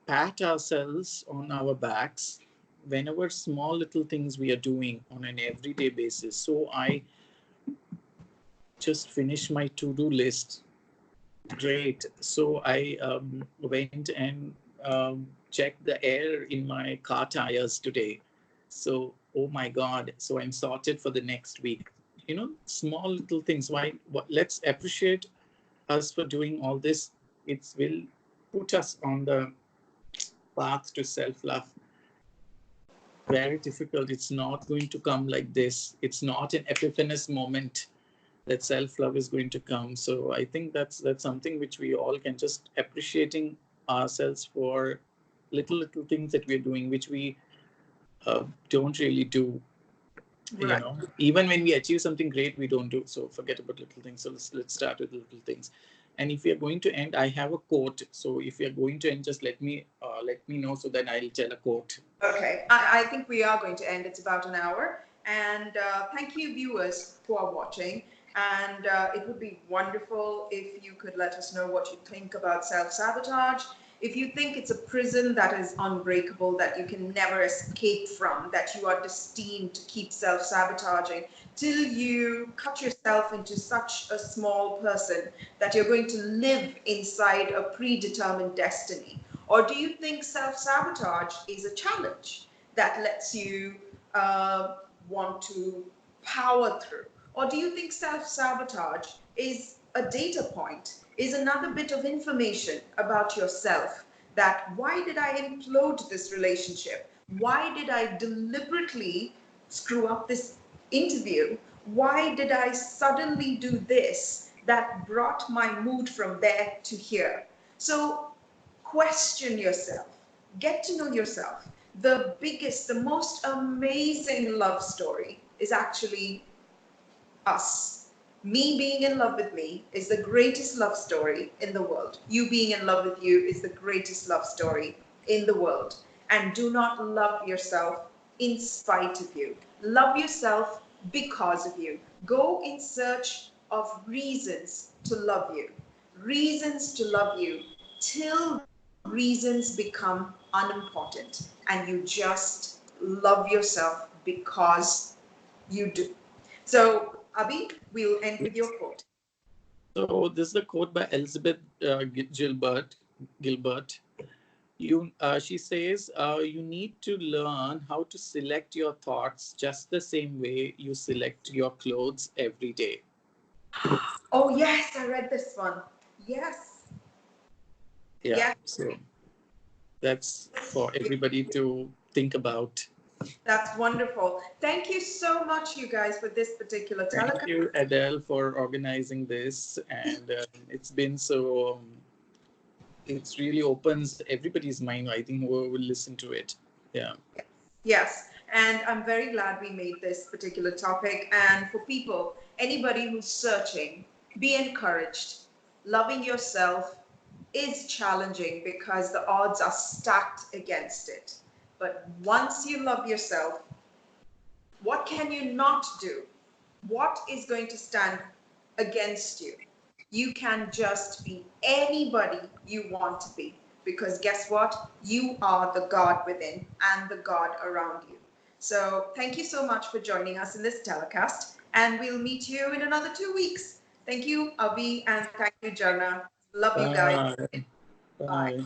pat ourselves on our backs whenever small little things we are doing on an everyday basis. So I just finished my to-do list. Great. So I went and checked the air in my car tires today. So, oh my God. So I'm sorted for the next week. Small little things. Why? Let's appreciate us for doing all this. It will put us on the path to self-love. very difficult. It's not going to come like this. It's not an epiphanous moment that self-love is going to come. So I think that's something which we all can just appreciating ourselves for little things that we're doing, which we don't really do. Right. Even when we achieve something great, we don't do. So forget about little things. So let's start with little things. And if we are going to end, I have a quote. So if we are going to end, just let me know, so then I'll tell a quote. Okay, I think we are going to end. It's about an hour. And thank you, viewers, who are watching. And it would be wonderful if you could let us know what you think about self-sabotage. If you think it's a prison that is unbreakable, that you can never escape from, that you are destined to keep self-sabotaging till you cut yourself into such a small person that you're going to live inside a predetermined destiny. Or do you think self-sabotage is a challenge that lets you want to power through? Or do you think self-sabotage is a data point, is another bit of information about yourself, that why did I implode this relationship? Why did I deliberately screw up this interview? Why did I suddenly do this that brought my mood from there to here? So question yourself, get to know yourself. The biggest, the most amazing love story is actually us. Me being in love with me is the greatest love story in the world. You being in love with you is the greatest love story in the world. And do not love yourself in spite of you. Love yourself because of you. Go in search of reasons to love you. Reasons to love you till reasons become unimportant and you just love yourself because you do. So, Abhi, we'll end with your quote. So this is a quote by Elizabeth Gilbert. She says, you need to learn how to select your thoughts just the same way you select your clothes every day. Oh, yes, I read this one. Yes. Yeah. Yes. So that's for everybody to think about. That's wonderful. Thank you so much, you guys, for this particular Thank telecast. you, Adele, for organizing this, and it's been so. It's really opens everybody's mind. I think whoever will listen to it. Yeah. Yes, and I'm very glad we made this particular topic. And for people, anybody who's searching, be encouraged. Loving yourself is challenging because the odds are stacked against it. But once you love yourself, what can you not do? What is going to stand against you? You can just be anybody you want to be. Because guess what? You are the God within and the God around you. So thank you so much for joining us in this telecast. And we'll meet you in another 2 weeks. Thank you, Avi, and thank you, Jana. Love you guys. Bye. Bye. Bye.